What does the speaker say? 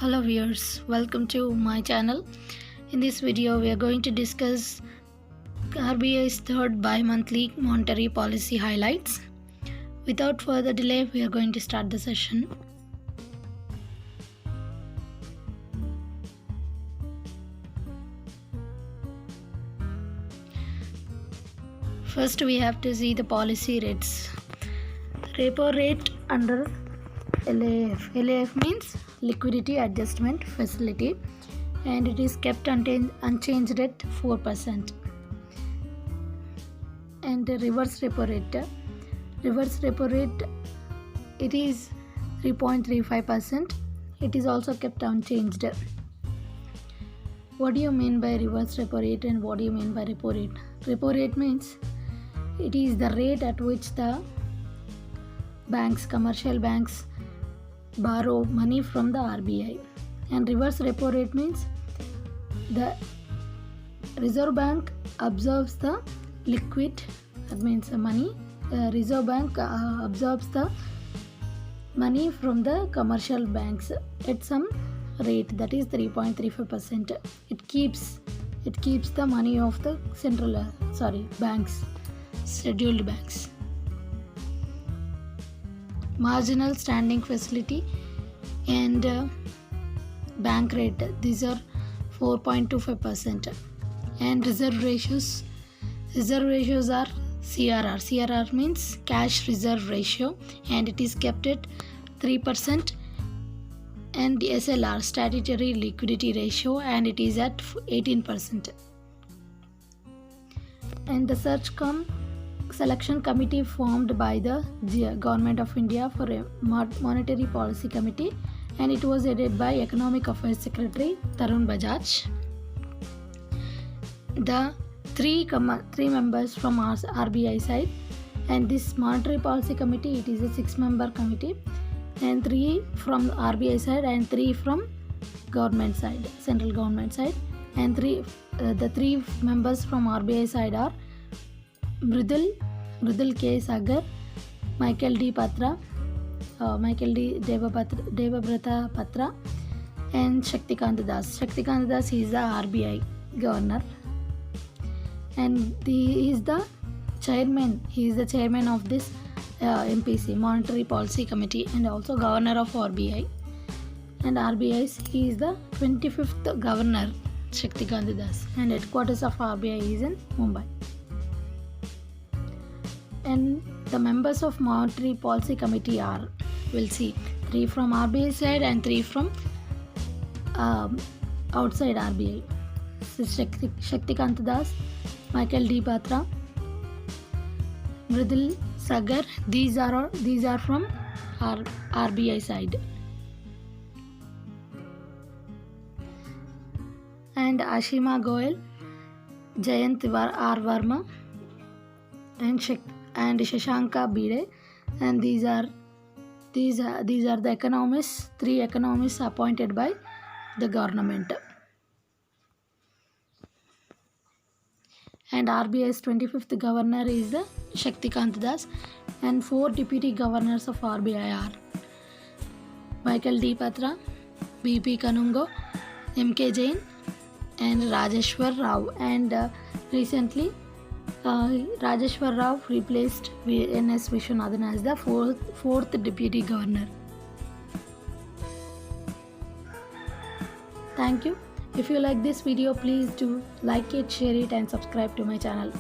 Hello viewers, welcome to my channel. In this video we are going to discuss RBI's third bi-monthly monetary policy highlights. Without further delay, we are going to start the session. First we have to see the policy rates. Repo rate under LAF. LAF means Liquidity Adjustment Facility, and it is kept unchanged at 4%. And the reverse repo rate. Reverse repo rate, it is 3.35%. It is also kept unchanged. What do you mean by reverse repo rate and what do you mean by repo rate? Repo rate means it is the rate at which the banks, commercial banks, borrow money from the RBI. And reverse repo rate means the Reserve Bank absorbs the liquid, that means the money. Reserve Bank absorbs the money from the commercial banks at some rate, that is 3.35%. It keeps the money of the banks, scheduled banks. Marginal standing facility and bank rate, these are 4.25%. And reserve ratios are CRR. CRR means cash reserve ratio, and it is kept at 3%. And SLR, statutory liquidity ratio, and it is at 18%. And the selection committee formed by the Government of India for a monetary policy committee, and it was headed by Economic Affairs Secretary Tarun Bajaj. The three members from RBI side, and this monetary policy committee, it is a 6-member committee, and 3 from RBI side and 3 from government side, central government side. And the 3 members from RBI side are Mridul K. Sagar, Michael D. Devabrata Patra, and Shaktikant Das. Shaktikant Das is the RBI governor, and he is the chairman. He is the chairman of this MPC, Monetary Policy Committee, and also governor of RBI. And he is the 25th governor, Shaktikant Das, and headquarters of RBI is in Mumbai. And the members of Monetary Policy Committee are, we'll see, 3 from RBI side and 3 from outside RBI. So Shaktikant Das, Michael D. Patra, Mridul Sagar, these are from RBI side. And Ashima Goel, Jayant R. Verma, and Shashanka Bide, and these are the economists, 3 economists appointed by the government. And RBI's 25th governor is the Shaktikant Das, and 4 deputy governors of RBI are Michael D. Patra, B.P. Kanungo, M.K. Jain, and Rajeshwar Rao. And recently Rajeshwar Rao replaced N.S. Vishwanathan as the 4th deputy governor. Thank you. If you like this video, please do like it, share it, and subscribe to my channel.